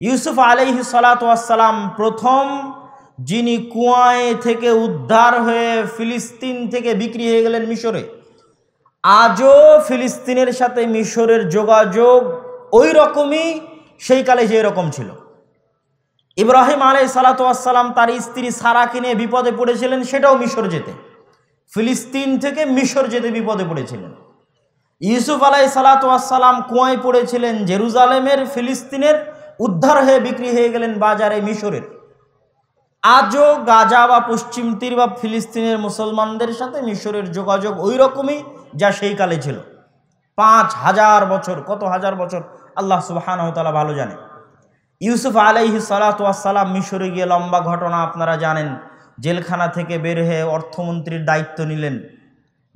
ইউসুফ আলাইহিস সালাতু ওয়াস সালাম প্রথম যিনি কুয়ায় থেকে উদ্ধার হয়ে ফিলিস্তিন থেকে বিক্রি হয়ে গেলেন মিশরে। আজও ফিলিস্তিনের সাথে মিশরের যোগাযোগ ওই রকমই সেই কালে যে রকম ছিল। ইব্রাহিম আলাইহিস সালাতু ওয়াস সালাম তার স্ত্রী সারাকে নিয়ে বিপদে পড়েছিলেন, সেটাও মিশর যেতে, ফিলিস্তিন থেকে মিশর যেতে বিপদে পড়েছিলেন। ইউসুফ আলাইহিস সালাতু ওয়াস সালাম কুয়ায় পড়েছিলেন জেরুজালেমের, ফিলিস্তিনের, উদ্ধার হয়ে বিক্রি হয়ে গেলেন বাজারে মিশরের। আজও গাজা বা পশ্চিম তীর বা ফিলিস্তিনের মুসলমানদের সাথে মিশরের যোগাযোগ ওই রকমই যা সেই কালে ছিল। 5000 বছর, কত হাজার বছর আল্লাহ সুবহানাহু ওয়া তাআলা ভালো জানে। ইউসুফ আলাইহিস সালাতু ওয়াস সালাম মিশরে গিয়ে লম্বা ঘটনা আপনারা জানেন। জেলখানা থেকে বের হয়ে অর্থমন্ত্রীর দায়িত্ব নিলেন,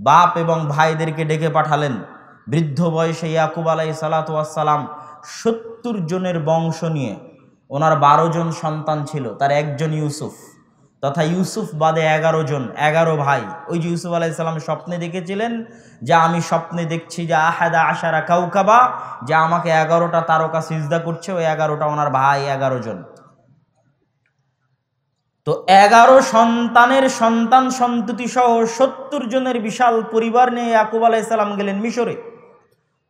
বাপ এবং ভাইদেরকে ডেকে পাঠালেন। বৃদ্ধ বয়সে ইয়াকুব আলাইহিস সালাতু ওয়াস সালাম 70 জনের বংশ নিয়ে, ওনার 12 জন সন্তান ছিল, তার একজন ইউসুফ, তথা ইউসুফ বাদে 11 জন, 11 ভাই। ওই যে ইউসুফ আলাইহিস সালাম স্বপ্নে দেখেছিলেন যে আমি স্বপ্নে দেখছি যে আহাদা আশারা কাউকাবা, যে আমাকে 11টা তারকা সিজদা করছে, ওই 11টা ওনার ভাই, 11 জন। তো 11 সন্তানের সন্তান সন্ততি সহ 70 জনের বিশাল পরিবার নিয়ে ইয়াকুব আলাইহিস সালাম গেলেন মিশরে।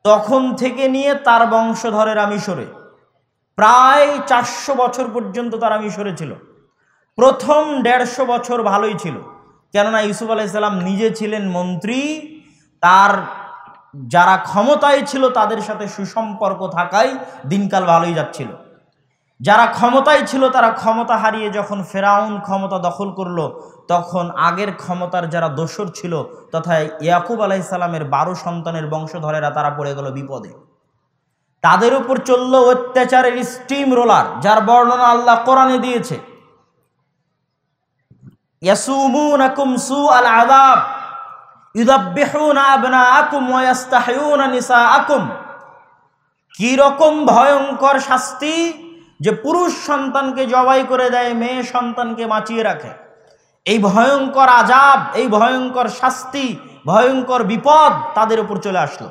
তখন থেকে নিয়ে তার বংশধরেরা মিশরে প্রায় 400 বছর পর্যন্ত তারা মিশরে ছিল। প্রথম 150 বছর ভালোই ছিল, কেননা ইউসুফ আলাইহিস সালাম নিজে ছিলেন মন্ত্রী, তার যারা ক্ষমতায় ছিল তাদের সাথে সুসম্পর্ক থাকায় দিনকাল ভালোই যাচ্ছিল। যারা ক্ষমতায় ছিল তারা ক্ষমতা হারিয়ে যখন ফেরাউন ক্ষমতা দখল করলো, তখন আগের ক্ষমতার যারা দোসর ছিল তথা ইয়াকুব আলাইহিস সালামের 12 সন্তানের বংশধরেরা তারা পড়ে গেল বিপদে। তাদের উপর চলল অত্যাচারের স্টিম রোলার, যার বর্ণনা আল্লাহ কোরআনে দিয়েছে। ইয়াসুমুনাকুম সুআল আযাব ইউযাববিহুনা আবনাআকুম ওয়া ইস্তাহয়ুনা নিসাআকুম। কি রকম ভয়ঙ্কর শাস্তি, যে পুরুষ সন্তানকে জবাই করে দেয়, মেয়ে সন্তানকে বাঁচিয়ে রাখে। এই ভয়ঙ্কর আযাব, এই ভয়ঙ্কর শাস্তি, ভয়ঙ্কর বিপদ তাদের উপর চলে আসলো।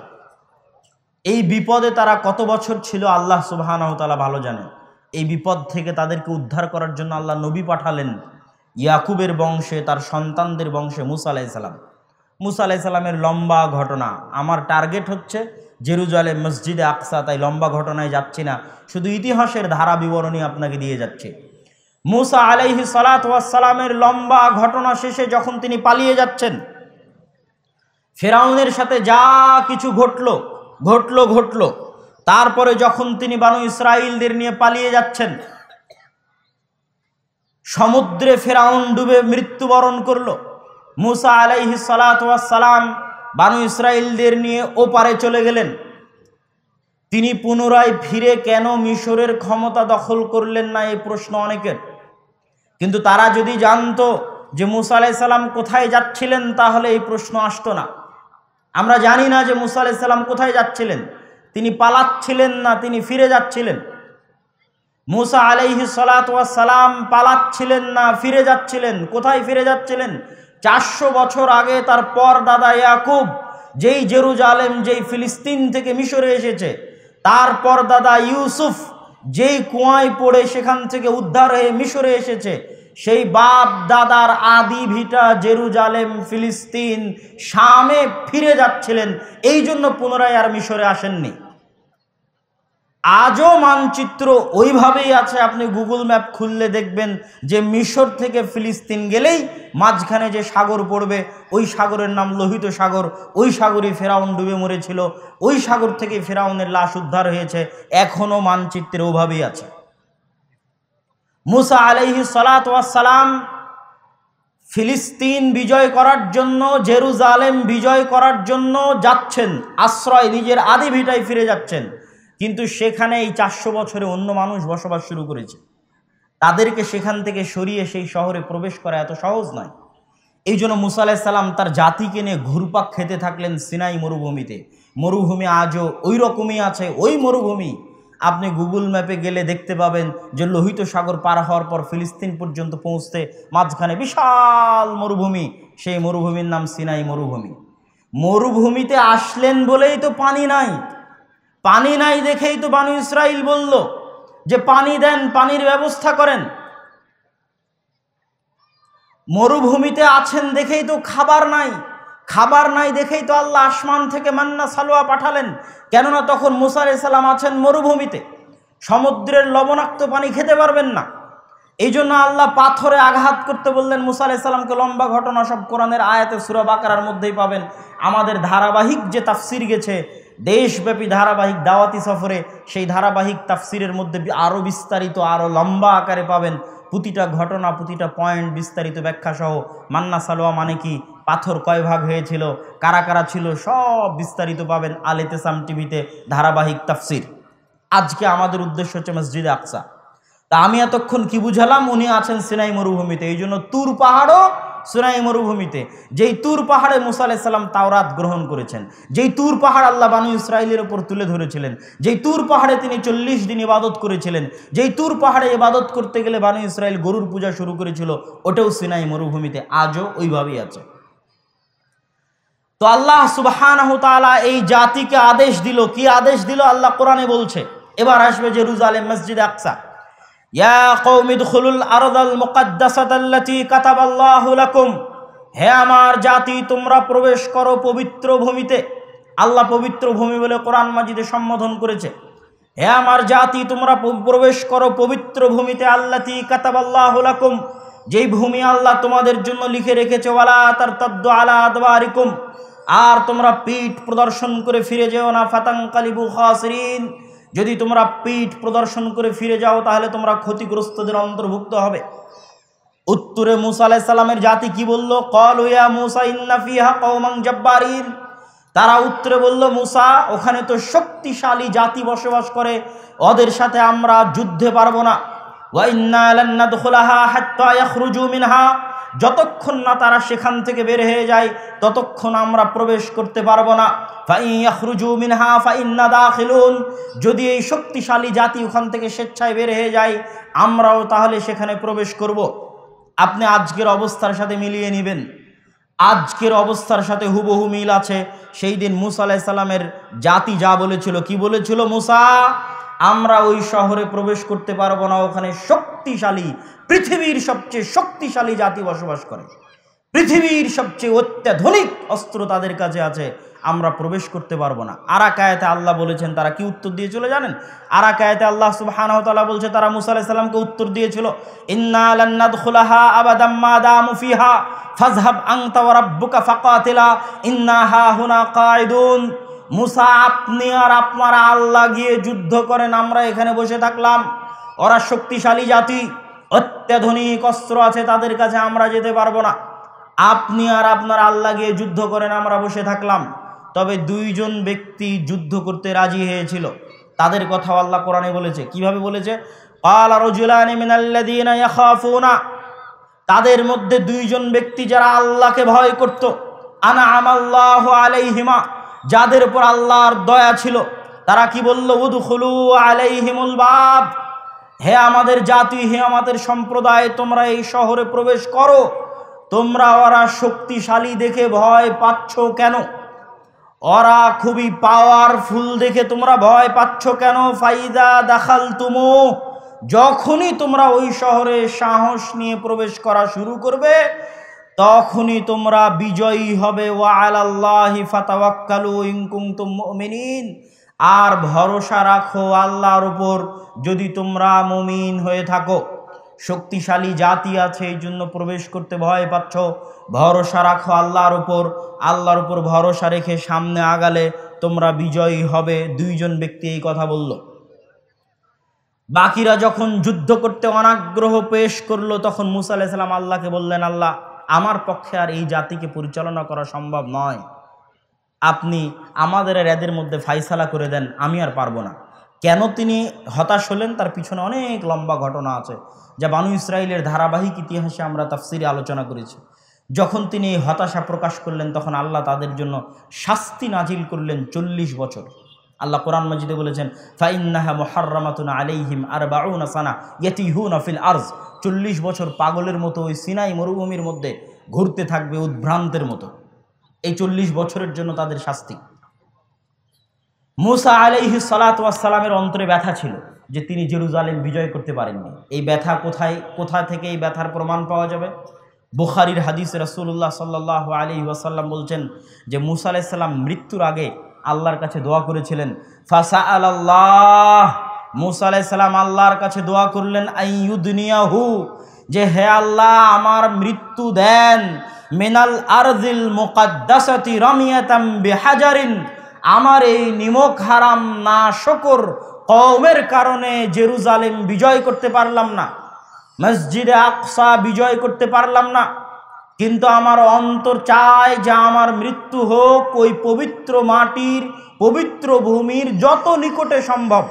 এই বিপদে তারা কত বছর ছিল আল্লাহ সুবহানাহু ওয়া তাআলা ভালো জানেন। এই বিপদ থেকে তাদেরকে উদ্ধার করার জন্য আল্লাহ নবী পাঠালেন ইয়াকুবের বংশে, তার সন্তানদের বংশে মুসা আলাইহিস সালাম। মুসা আলাইহিস সালামের লম্বা ঘটনা, আমার টার্গেট হচ্ছে জেরুজালেম, মসজিদে আকসা, তাই লম্বা ঘটনায় যাচ্ছি না, শুধু ইতিহাসের ধারা বিবরণী আপনাকে দিয়ে যাচ্ছে। মুসা আলাইহিস সালাতু ওয়াস সালামের লম্বা ঘটনা শেষে যখন তিনি পালিয়ে যাচ্ছেন, ফেরাউনের সাথে যা কিছু ঘটলো, তারপরে যখন তিনি বানু ইসরাইলদের নিয়ে পালিয়ে যাচ্ছেন, সমুদ্রে ফেরাউন ডুবে মৃত্যুবরণ করলো। মুসা আলাইহিস সালাতু ওয়াস সালাম বানু ইসরাইলদের নিয়ে ওপারে চলে গেলেন। তিনি পুনরায় ফিরে কেন মিশরের ক্ষমতা দখল করলেন না, এই প্রশ্ন অনেকের। কিন্তু তারা যদি জানতো যে মুসা আলাইহিস সালাম কোথায় যাচ্ছিলেন, তাহলে এই প্রশ্ন আসতো না। আমরা জানি না যে মুসা আলাইহিস সালাম কোথায় যাচ্ছিলেন, তিনি পালাচ্ছিলেন না তিনি ফিরে যাচ্ছিলেন। মুসা আলাইহিস সালাতু ওয়াস সালাম পালাচ্ছিলেন না, ফিরে যাচ্ছিলেন। কোথায় ফিরে যাচ্ছিলেন? 400 বছর আগে তার পর দাদা ইয়াকুব যেই জেরুজালেম, যেই ফিলিস্তিন থেকে মিশরে এসেছে, তারপর দাদা ইউসুফ যেই কুয়ায় পড়ে সেখান থেকে উদ্ধার হয়ে মিশরে এসেছে, সেই বাপ দাদার আদি ভিটা জেরুজালেম, ফিলিস্তিন, শামে ফিরে যাচ্ছিলেন। এই জন্য পুনরায় আর মিশরে আসেননি। আজও মানচিত্র ওইভাবেই আছে, আপনি গুগল ম্যাপ খুললে দেখবেন যে মিশর থেকে ফিলিস্তিন গেলেই মাঝখানে যে সাগর পড়বে, ওই সাগরের নাম লোহিত সাগর। ওই সাগরে ফেরাউন ডুবে মরেছিল, ওই সাগর থেকে ফেরাউনের লাশ উদ্ধার হয়েছে, এখনো মানচিত্রে ওভাবেই আছে। মুসা আলাইহিস সালাতু ওয়াস সালাম ফিলিস্তিন বিজয় করার জন্য, জেরুজালেম বিজয় করার জন্য যাচ্ছেন, আশ্রয় নিজের আদি ভিটায় ফিরে যাচ্ছেন। কিন্তু সেখানে এই 400 বছরে অন্য মানুষ বসবাস শুরু করেছে, তাদেরকে সেখান থেকে সরিয়ে সেই শহরে প্রবেশ করা এত সহজ নয়। এই জন্য মুসা আলাইহিস সালাম তার জাতিকে নিয়ে ঘুরপাক খেতে থাকলেন সিনাই মরুভূমিতে। মরুভূমি আজও ওই রকমই আছে, ওই মরুভূমি। আপনি গুগল ম্যাপে গেলে দেখতে পাবেন যে লোহিত সাগর পার হওয়ার পর ফিলিস্তিন পর্যন্ত পৌঁছতে মাঝখানে বিশাল মরুভূমি, সেই মরুভূমির নাম সিনাই মরুভূমি। মরুভূমিতে আসলেন বলেই তো পানি নাই, পানি নাই দেখেই তো বানু ইসরাইল বলল যে পানি দেন, পানির ব্যবস্থা করেন। মরুভূমিতে আছেন দেখেই তো খাবার নাই, খাবার নাই দেখেই তো আল্লাহ আসমান থেকে মান্না সালোয়া পাঠালেন। কেননা তখন মুসা আলাইহিস সালাম আছেন মরুভূমিতে, সমুদ্রের লবণাক্ত পানি খেতে পারবেন না। এই জন্য আল্লাহ পাথরে আঘাত করতে বললেন মুসা আলাইহিস সালামকে। লম্বা ঘটনা সব কোরআনের আয়াতে সূরা বাকারার মধ্যেই পাবেন। আমাদের ধারাবাহিক যে তাফসির গেছে দেশব্যাপী ধারাবাহিক দাওয়াতি সফরে, সেই ধারাবাহিক তাফসিরের মধ্যে আরও বিস্তারিত, আরও লম্বা আকারে পাবেন প্রতিটা ঘটনা, প্রতিটা পয়েন্ট বিস্তারিত ব্যাখ্যা সহ। মান্না সালোয়া মানে কি, পাথর কয় ভাগ হয়েছিল, কারা কারা ছিল, সব বিস্তারিত পাবেন আল ইতিসাম টিভিতে ধারাবাহিক তাফসির। আজকে আমাদের উদ্দেশ্য হচ্ছে মসজিদে আকসা। তা আমি এতক্ষণ কি বুঝালাম, উনি আছেন সিনাই মরুভূমিতে। এই জন্য তুর পাহাড়ও সিনাই মরুভূমিতে, যেই তুর পাহাড়ে মুসা আলাইহিস সালাম তাওরাত গ্রহণ করেছেন, যেই তুর পাহাড় আল্লাহ বানু ইসরাইলের ওপর তুলে ধরেছিলেন, যেই তুর পাহাড়ে তিনি 40 দিন ইবাদত করেছিলেন, যেই তুর পাহাড়ে ইবাদত করতে গেলে বানু ইসরাইল গরুর পূজা শুরু করেছিল, ওটাও সিনাই মরুভূমিতে, আজও ওইভাবেই আছে। তো আল্লাহ সুবহানাহু তাআলা এই জাতিকে আদেশ দিল, কি আদেশ দিল আল্লাহ কোরআনে বলছে। এবার আসবে জেরুজালেম, মসজিদে আকসা। ইয়া কওমি দুখুলুল আরদাল মুকাদ্দাসাতাল্লাতী কাতাবাল্লাহু লাকুম, হে আমার জাতি তোমরা প্রবেশ করো পবিত্র ভূমিতে। আল্লাহ পবিত্র ভূমি বলে কোরআন মাজিদে সম্বোধন করেছে। হে আমার জাতি তোমরা প্রবেশ করো পবিত্র ভূমিতে, আল্লাতী কাতাবাল্লাহু লাকুম, যেই ভূমি আল্লাহ তোমাদের জন্য লিখে রেখেছে। ওয়ালা তারতাদ্দু আলা আদবারিকুম, আর তোমরা পিঠ প্রদর্শন করে ফিরে যেও না। ফাতানকালিবু খাসিরিন, যদি তোমরা পিঠ প্রদর্শন করে ফিরে যাও তাহলে তোমরা ক্ষতিগ্রস্তদের অন্তর্ভুক্ত হবে। উত্তরে মুসা আলাইহিস সালামের জাতি কি বলল? ক্বালু ইয়া মুসা ইন্না ফিহা কওমান জাব্বারিন, তারা উত্তরে বলল, মুসা ওখানে তো শক্তিশালী জাতি বসবাস করে, ওদের সাথে আমরা যুদ্ধে পারবো না। ওয়া ইন্না লান নাদখুলাহা হাত্তা ইয়াখরুজু মিনহা, যতক্ষণ না তারা সেখান থেকে বের হয়ে যায় ততক্ষণ আমরা প্রবেশ করতে পারবো না। ফাইন ইয়াখরুজু মিনহা ফাইন্না দাখিলুন, যদি এই শক্তিশালী জাতি ওখান থেকে স্বেচ্ছায় বের হয়ে যায় আমরাও তাহলে সেখানে প্রবেশ করব। আপনি আজকের অবস্থার সাথে মিলিয়ে নেবেন, আজকের অবস্থার সাথে হুবহু মিল আছে। সেই দিন মুসা আলাইহিস সালামের জাতি যা বলেছিল, কি বলেছিল? মুসা আমরা ওই শহরে প্রবেশ করতে পারবো না, ওখানে শক্তিশালী, পৃথিবীর সবচেয়ে শক্তিশালী জাতি বসবাস করে, পৃথিবীর সবচেয়ে অত্যাধুনিক অস্ত্র তাদের কাছে আছে, আমরা প্রবেশ করতে পারবো না। আরাকায়াতে আল্লাহ বলেছেন, তারা কি উত্তর দিয়ে চলে জানেন? আরাকায়াতে আল্লাহ সুবহানাহু ওয়া তাআলা বলছে, তারা মুসা আলাইহিস সালামকে উত্তর দিয়েছিল, ইন্না লান নাদখুলাহা আবাদাম মা দামু ফিহা ফাযহাব আনতা ওয়া রাব্বুকা ফাকাতিলা ইন্না হাহুনা কাঈদুন। মুসা আপনি আর আপনারা আল্লাহ গিয়ে যুদ্ধ করেন, আমরা এখানে বসে থাকলাম। ওরা শক্তিশালী জাতি, অত্যাধুনিক অস্ত্র আছে তাদের কাছে, আমরা যেতে পারবো না। আপনি আর আপনার আল্লাহ গিয়ে যুদ্ধ করেন, আমরা বসে থাকলাম। তবে দুইজন ব্যক্তি যুদ্ধ করতে রাজি হয়েছিল, তাদের কথা আল্লাহ কোরআনে বলেছে। কিভাবে বলেছে? ক্বালা রাজুলানি মিনাল্লাযীনা ইয়াখাফুনা, তাদের মধ্যে দুইজন ব্যক্তি যারা আল্লাহকে ভয় করত, আনআমাল্লাহু আলাইহিমা, যাদের উপর আল্লাহর দয়া ছিল, তারা কি বলল? উদখুলু আলাইহিমুল বাব, হে আমাদের জাতি, হে আমাদের সম্প্রদায়, তোমরা এই শহরে প্রবেশ করো। তোমরা ওরা শক্তিশালী দেখে ভয় পাচ্ছ কেন? ওরা খুবই পাওয়ারফুল দেখে তোমরা ভয় পাচ্ছ কেন? ফাইদা দাখালতুমু, যখনই তোমরা ওই শহরে সাহস নিয়ে প্রবেশ করা শুরু করবে তখনই তোমরা বিজয়ী হবে। ওয়া আলাল্লাহি ফাতাওয়াক্কালু ইন কুনতুম মুমিনিন, আর ভরসা রাখো আল্লাহর উপর যদি তোমরা মুমিন হয়ে থাকো। শক্তিশালী জাতি আছে এই জন্য প্রবেশ করতে ভয় পাচ্ছ, ভরসা রাখো আল্লাহর উপর, আল্লাহর উপর ভরসা রেখে সামনে আগালে তোমরা বিজয়ী হবে। দুইজন ব্যক্তি এই কথা বলল। বাকিরা যখন যুদ্ধ করতে অনাগ্রহ পেশ করলো তখন মুসা আলাইহিস সালাম আল্লাহকে বললেন, আল্লাহ আমার পক্ষে আর এই জাতিকে পরিচালনা করা সম্ভব নয়, আপনি আমাদের আর এদের মধ্যে ফাইসালা করে দেন, আমি আর পারবো না। কেন তিনি হতাশ হলেন তার পিছনে অনেক লম্বা ঘটনা আছে, যা বানু ইসরাইলের ধারাবাহিক ইতিহাসে আমরা তাফসিরে আলোচনা করেছি। যখন তিনি হতাশা প্রকাশ করলেন তখন আল্লাহ তাদের জন্য শাস্তি নাজিল করলেন 40 বছর। আল্লাহ কোরআন মাজিদে বলেছেন, ফাইন্নাহা মুহাররামাতুন আলাইহিম 40 সানা ইয়াতিহুনা ফিল আরজ, 40 বছর পাগলের মতো ওই সিনাই মরুভূমির মধ্যে ঘুরতে থাকবে উদ্ভ্রান্তের মতো। এই 40 বছরের জন্য তাদের শাস্তি। মুসা আলাইহিস সালাতু ওয়াস সালামের অন্তরে ব্যথা ছিল, যে তিনি জেরুজালেম বিজয় করতে পারেননি। এই ব্যথা কোথা থেকে এই ব্যথার প্রমাণ পাওয়া যাবে? বুখারীর হাদিসে রাসূলুল্লাহ সাল্লাল্লাহু আলাইহি ওয়াসাল্লাম বলছেন যে মুসা আলাইহিস সালাম মৃত্যুর আগে আল্লাহর কাছে দোয়া করেছিলেন। ফাসাআলাল্লাহ, মুসা আলাইহিস সালাম আল্লাহর কাছে দোয়া করলেন আইয়ুদনিয়াহু, যে হে আল্লাহ আমার মৃত্যু দেন, মিনাল আরজিল মুকাদ্দাসাতি রামিয়াতাম বিহাজারিন, আমার এই নিমক হারাম না শকর কওমের কারণে জেরুজালেম বিজয় করতে পারলাম না, মসজিদে আকসা বিজয় করতে পারলাম না, কিন্তু আমার অন্তর চায় যে আমার মৃত্যু হোক ওই পবিত্র মাটির পবিত্র ভূমির যত নিকটে সম্ভব,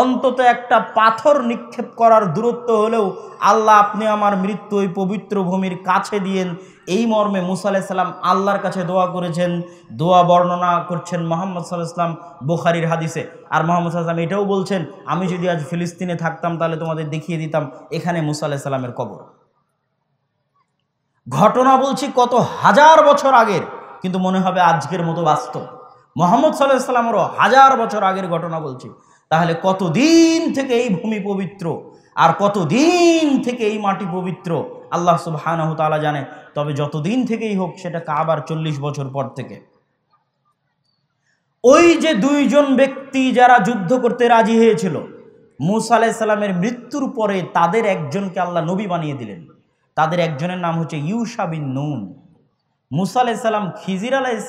অন্তত একটা পাথর নিক্ষেপ করার দূরত্ব হলেও আল্লাহ আপনি আমার মৃত্যু ওই পবিত্র ভূমির কাছে দিয়েন। এই মর্মে মুসা আলাইহিস সালাম আল্লাহর কাছে দোয়া করেছেন। দোয়া বর্ণনা করছেন মুহাম্মদ সাল্লাল্লাহু আলাইহি ওয়াসাল্লাম বুখারীর হাদিসে। আর মুহাম্মদ সাল্লাল্লাহু আলাইহি ওয়াসাল্লাম এটাও বলছেন, আমি যদি আজ ফিলিস্তিনে থাকতাম তাহলে তোমাদের দেখিয়ে দিতাম এখানে মুসা আলাইহিস সালামের কবর। ঘটনা বলছি কত হাজার বছর আগের, কিন্তু মনে হবে আজকের মতো বাস্তব। মুহাম্মদ সাল্লাল্লাহু আলাইহি ওয়াসাল্লামেরও হাজার বছর আগের ঘটনা বলছি। তাহলে কতদিন থেকে এই ভূমি পবিত্র আর কতদিন থেকে এই মাটি পবিত্র আল্লাহ সুবহানাহু ওয়া তাআলা জানে। তবে যতদিন থেকেই হোক সেটা কাবার 40 বছর পর থেকে। ওই যে দুইজন ব্যক্তি যারা যুদ্ধ করতে রাজি হয়েছিল, মুসা আলাইহিস সালামের মৃত্যুর পরে তাদের একজনকে আল্লাহ নবী বানিয়ে দিলেন। তাদের একজনের নাম হচ্ছে ইউশা বিন নুন। মুসা আলাইহিস সালাম খিজির আলাইহিস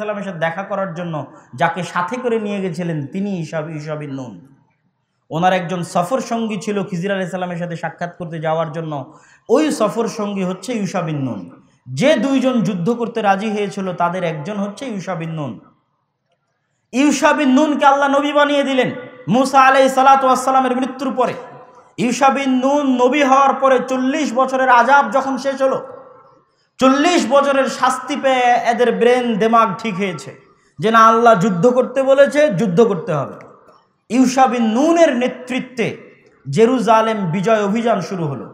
সালামের সাথে দেখা করার জন্য যাকে সাথে করে নিয়ে গেছিলেন তিনি ইউশা বিন নুন। ওনার একজন সফর সঙ্গী ছিল খিজির আলাইহিস সালামের সাথে সাক্ষাৎ করতে যাওয়ার জন্য, ওই সফর সঙ্গী হচ্ছে ইউশা বিন নুন। যে দুইজন যুদ্ধ করতে রাজি হয়েছিল তাদের একজন হচ্ছে ইউশা বিন নুন। ইউশা বিন নুনকে আল্লাহ নবী বানিয়ে দিলেন মুসা আলাইহিস সালাতু ওয়াস সালামের মৃত্যুর পরে। ইউশা বিন নুন নবী হওয়ার পরে 40 বছরের আযাব যখন শেষ হলো, 40 বছরের শাস্তি পেয়ে এদের ব্রেন দিমাগ ঠিক হয়েছে যে না, আল্লাহ যুদ্ধ করতে বলেছে, যুদ্ধ করতে হবে। ইউশা বিন নুনের নেতৃত্বে জেরুজালেম বিজয় অভিযান শুরু হলো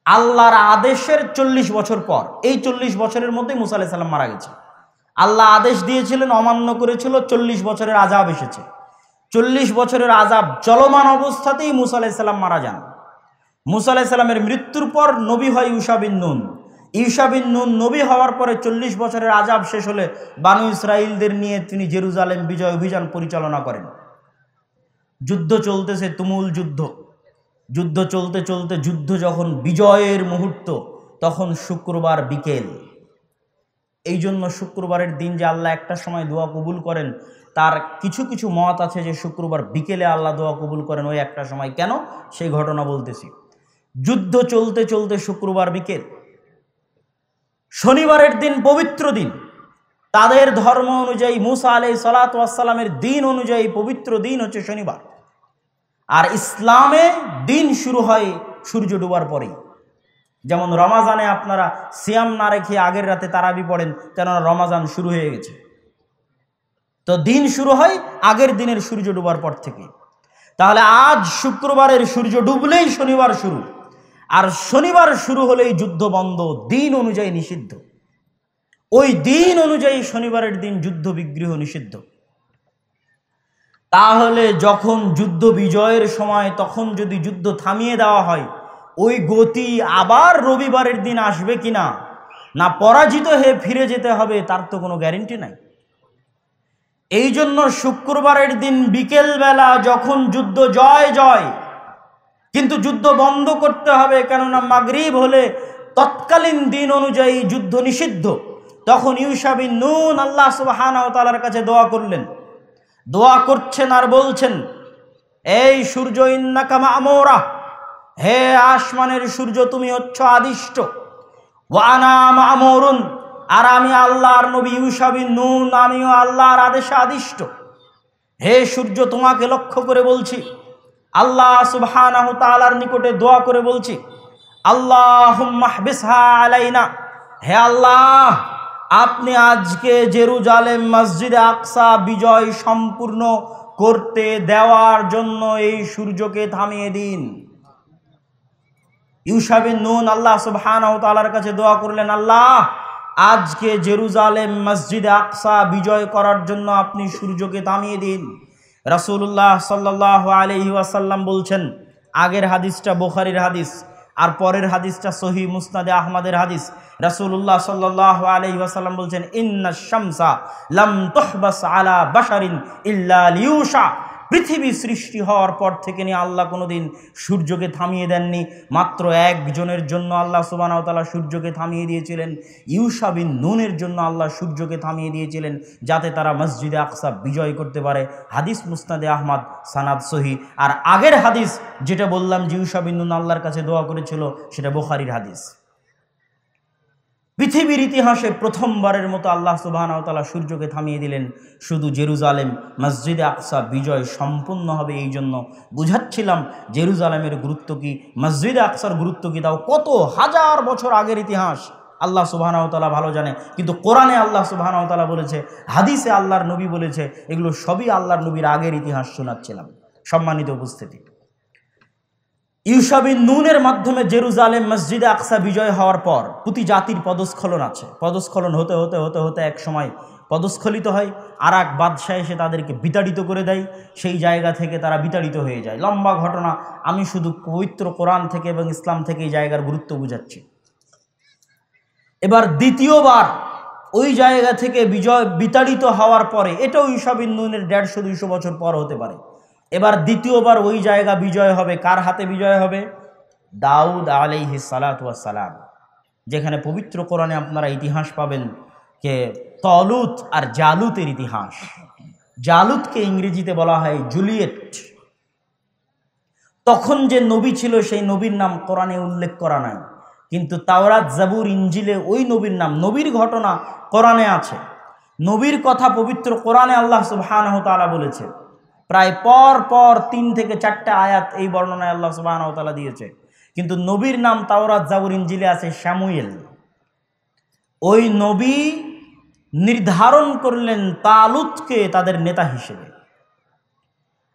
আল্লাহর আদেশের 40 বছর পর। এই 40 বছরের মধ্যে মুসা আলাইহিস সালাম মারা গেছে। আল্লাহ আদেশ দিয়েছিলেন, অমান্য করেছিল, 40 বছরের আযাব এসেছে। 40 বছরের আযাব চলমান অবস্থাতেই মুসা আলাইহিস সালাম মারা যান। মুসা আলাইহিস সালামের মৃত্যুর পর নবী হয় ইউশা বিন নুন। ইউশা বিন নুন নবী হওয়ার পরে 40 বছরের আযাব শেষ হলে বানু ইসরাইলদের নিয়ে তিনি জেরুজালেম বিজয় অভিযান পরিচালনা করেন। যুদ্ধ চলতেছে, তুমুল যুদ্ধ। যুদ্ধ চলতে চলতে যুদ্ধ যখন বিজয়ের মুহূর্ত, তখন শুক্রবার বিকেল। এই জন্য শুক্রবারের দিন যে আল্লাহ একটা সময় দোয়া কবুল করেন, তার কিছু কিছু মত আছে যে শুক্রবার বিকেলে আল্লাহ দোয়া কবুল করেন ওই একটা সময়। কেন, সেই ঘটনা বলতেছি। যুদ্ধ চলতে চলতে শুক্রবার বিকেল, শনিবারের দিন পবিত্র দিন, তাদের ধর্ম অনুযায়ী মুসা আলাইহিস সালাতু ওয়াস সালামের দিন অনুযায়ী পবিত্র দিন হচ্ছে শনিবার। আর ইসলামে দিন শুরু হয় সূর্য ডোবার পরেই। যেমন রমাজানে আপনারা সিয়াম না রেখে আগের রাতে তারাবি পড়েন, কেননা রমাজান শুরু হয়ে গেছে। তো দিন শুরু হয় আগের দিনের সূর্য ডোবার পর থেকে। তাহলে আজ শুক্রবারের সূর্য ডুবলেই শনিবার শুরু, আর শনিবার শুরু হলেই যুদ্ধ বন্ধ, দিন অনুযায়ী নিষিদ্ধ। ওই দিন অনুযায়ী শনিবারের দিন যুদ্ধ বিগ্রহ নিষিদ্ধ। তাহলে যখন যুদ্ধ বিজয়ের সময়, তখন যদি যুদ্ধ থামিয়ে দেওয়া হয়, ওই গতি আবার রবিবারের দিন আসবে কিনা, না পরাজিত হয়ে ফিরে যেতে হবে, তার তো কোনো গ্যারেন্টি নাই। এই জন্য শুক্রবারের দিন বিকেলবেলা যখন যুদ্ধ জয় জয়, কিন্তু যুদ্ধ বন্ধ করতে হবে, কেননা মাগরিব হলে তৎকালীন দিন অনুযায়ী যুদ্ধ নিষিদ্ধ। তখন ইউশা বিন নুন আল্লাহ সুবহানাহু ওয়া তাআলার কাছে দোয়া করলেন। দোয়া করছেন আর বলছেন, এই সূর্য ইন্নাকা মা'মুরা, হে আসমানের সূর্য তুমি হচ্ছ আদিষ্ট, ওয়া আনা মা'মুরুন, আর আমি আল্লাহর নবী ইউশা বিন নুন, আমিও আল্লাহর আদেশে আদিষ্ট। হে সূর্য তোমাকে লক্ষ্য করে বলছি, আল্লাহ সুবহানাহু ওয়া তাআলার নিকটে দোয়া করে বলছি, আল্লাহুম্মা হবিসহা আলাইনা, হে আল্লাহ আপনি আজকে জেরুজালেম মসজিদে আকসা বিজয় সম্পূর্ণ করতে দেওয়ার জন্য এই সূর্যকে থামিয়ে দিন। ইউশা বিন নুন আল্লাহ সুবহানাহু ওয়া তাআলার কাছে দোয়া করলেন, আল্লাহ আজকে জেরুজালেম মসজিদে আকসা বিজয় করার জন্য আপনি সূর্যকে থামিয়ে দিন। রাসূলুল্লাহ সাল্লাল্লাহু আলাইহি ওয়াসাল্লাম বলছেন, আগের হাদিসটা বুখারীর হাদিস আর পরের হাদিসটা সহিহ মুসনাদে আহমদের হাদিস। রাসূলুল্লাহ সাল্লাল্লাহু আলাইহি ওয়াসাল্লাম বলছেন, ইন্নাশ শামসা লাম তুহবাস আলা বাশারিন ইল্লা লিউশা। পৃথিবী সৃষ্টি হওয়ার পর থেকে নিয়ে আল্লাহ কোনোদিন সূর্যকে থামিয়ে দেননি, মাত্র একজনের জন্য আল্লাহ সুবহানাহু ওয়া তাআলা সূর্যকে থামিয়ে দিয়েছিলেন। ইউশা বিন নুনের জন্য আল্লাহ সূর্যকে থামিয়ে দিয়েছিলেন যাতে তারা মসজিদে আকসা বিজয় করতে পারে। হাদিস মুসনাদে আহমদ, সানাদ সহি। আর আগের হাদিস যেটা বললাম যে ইউশা বিন নুন আল্লাহর কাছে দোয়া করেছিল, সেটা বুখারীর হাদিস। পৃথিবীর ইতিহাসে প্রথমবারের মতো আল্লাহ সুবহানাহু ওয়া তাআলা সূর্যকে থামিয়ে দিলেন শুধু জেরুজালেম মসজিদে আকসা বিজয় সম্পূর্ণ হবে এই জন্য। বুঝাচ্ছিলাম জেরুজালেমের গুরুত্ব কি, মসজিদে আকসার গুরুত্ব কি, তাও কত হাজার বছর আগের ইতিহাস আল্লাহ সুবহানাহু ওয়া তাআলা ভালো জানে। কিন্তু কোরআনে আল্লাহ সুবহানাহু ওয়া তাআলা বলেছে, হাদিসে আল্লাহর নবী বলেছে, এগুলো সবই আল্লাহর নবীর আগের ইতিহাস শোনাচ্ছিলাম। সম্মানিত উপস্থিতি, ইউশা বিন নুনের মাধ্যমে জেরুজালেম মসজিদে আকসা বিজয় হওয়ার পর প্রতি জাতির পদস্খলন আছে। পদস্খলন হতে হতে হতে হতে এক সময় পদস্খলিত হয়, আর এক বাদশাহ এসে তাদেরকে বিতাড়িত করে দেয়। সেই জায়গা থেকে তারা বিতাড়িত হয়ে যায়। লম্বা ঘটনা, আমি শুধু পবিত্র কোরআন থেকে এবং ইসলাম থেকে এই জায়গার গুরুত্ব বুঝাচ্ছি। এবার দ্বিতীয়বার ওই জায়গা থেকে বিতাড়িত হওয়ার পরে, এটাও ইউশা বিন নুনের 150-200 বছর পর হতে পারে। এবার দ্বিতীয়বার ওই জায়গা বিজয় হবে। কার হাতে বিজয় হবে? দাউদ আলাইহিস সালাতু ওয়াস সালাম। যেখানে পবিত্র কোরআনে আপনারা ইতিহাস পাবেন যে তলুত আর জালুতের ইতিহাস। জালুতকে ইংরেজিতে বলা হয় জুলিয়েট। তখন যে নবী ছিল সেই নবীর নাম কোরআনে উল্লেখ করা নাই, কিন্তু তাওরাত, জাবুর, ইনজিলে ওই নবীর নাম, নবীর ঘটনা কোরআনে আছে। নবীর কথা পবিত্র কোরআনে আল্লাহ সুবহানাহু ওয়া তাআলা বলেছে। প্রায় পর পর 3 থেকে 4টা আয়াত এই বর্ণনায় আল্লাহ সুবহানাহু ওয়া তাআলা দিয়েছে। কিন্তু নবীর নাম তাওরাত, জাবুর, ইনজিলে আছে শামুয়েল। ওই নবী নির্ধারণ করলেন তালুতকে তাদের নেতা হিসেবে।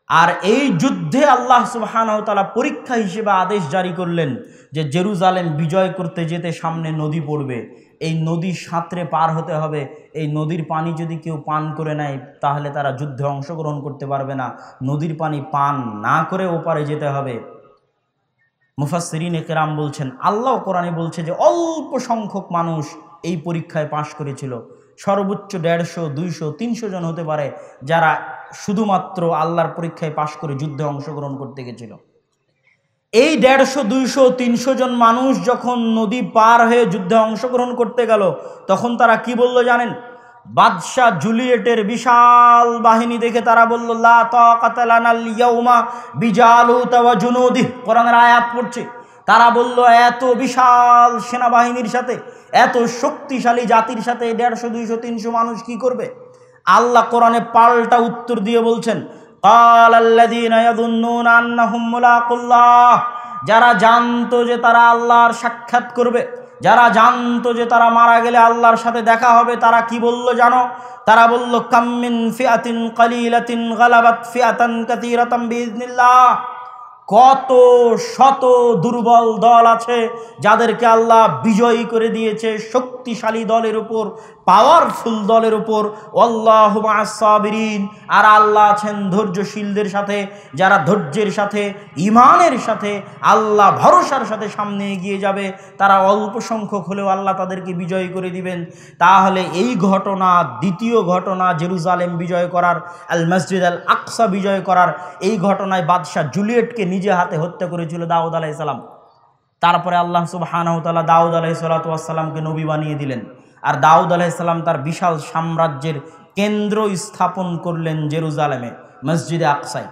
আর এই যুদ্ধে আল্লাহ সুবহানাহু ওয়া তাআলা পরীক্ষা হিসেবে আদেশ জারি করলেন যে জেরুজালেম বিজয় করতে যেতে সামনে নদী পড়বে, এই নদী সাঁতরে পার হতে হবে। এই নদীর পানি যদি কেউ পান করে নেয় তাহলে তারা যুদ্ধে অংশগ্রহণ করতে পারবে না। নদীর পানি পান না করে ওপারে যেতে হবে। মুফাসসিরিনে কেরাম বলছেন, আল্লাহ কোরআনে বলছে যে অল্প সংখ্যক মানুষ এই পরীক্ষায় পাশ করেছিল। সর্বোচ্চ 150, 200, 300 জন হতে পারে যারা শুধুমাত্র আল্লাহর পরীক্ষায় পাশ করে যুদ্ধে অংশগ্রহণ করতে গেছিল। এই 150, 200, 300 জন মানুষ যখন নদী পার হয়ে যুদ্ধে অংশগ্রহণ করতে গেল, তখন তারা কি বলল জানেন? বাদশাহ জুলিয়েটের বিশাল বাহিনী দেখে তারা বলল, লা তাকাতা লানাল ইয়াউমা বিজালুত ওয়া জুনুদিহি। কোরআনের আয়াত পড়ছে। তারা বলল, এত বিশাল সেনাবাহিনীর সাথে, এত শক্তিশালী জাতির সাথে 150, 200, 300 মানুষ কি করবে? আল্লাহ কোরআনে পাল্টা উত্তর দিয়ে বলছেন, কালাল্লাযীনা ইয়াযুন্নুনা আন্নাহুম মুলাকুল্লাহ। যারা জানতো যে তারা আল্লাহর সাক্ষাৎ করবে, যারা জানতো যে তারা মারা গেলে আল্লাহর সাথে দেখা হবে, তারা কি বলল জানো? তারা বলল, কাম মিন ফিআতিন কালিলাতিন গালাবাত ফিআতান কাসীরাতাম বিইজনিল্লাহ। কত শত দুর্বল দল আছে যাদেরকে আল্লাহ বিজয়ী করে দিয়েছে শক্তিশালী দলের উপর, পাওয়ারফুল দলের উপর। আল্লাহু মা'আস সাবিরিন। আর আল্লাহ আছেন ধৈর্যশীলদের সাথে, যারা ধৈর্যের সাথে, ঈমানের সাথে, আল্লাহ ভরসার সাথে সামনে এগিয়ে যাবে। তারা অল্প সংখ্যক হলেও আল্লাহ তাদেরকে বিজয়ী করে দিবেন। তাহলে এই ঘটনা, দ্বিতীয় ঘটনা জেরুজালেম বিজয় করার, আল মসজিদ আল আকসা বিজয় করার, এই ঘটনায় বাদশাহ জুলিয়েটকে নিজে হাতে হত্যা করেছিল দাউদ আলাইহিস সালাম। তারপরে আল্লাহ সুবহানাহু ওয়া তাআলা দাউদ আলাইহিস সালামকে নবী বানিয়ে দিলেন। আর দাউদ আলাইহিস সালাম তার বিশাল সাম্রাজ্যের কেন্দ্র স্থাপন করলেন জেরুজালেমে, মসজিদে আকসায়।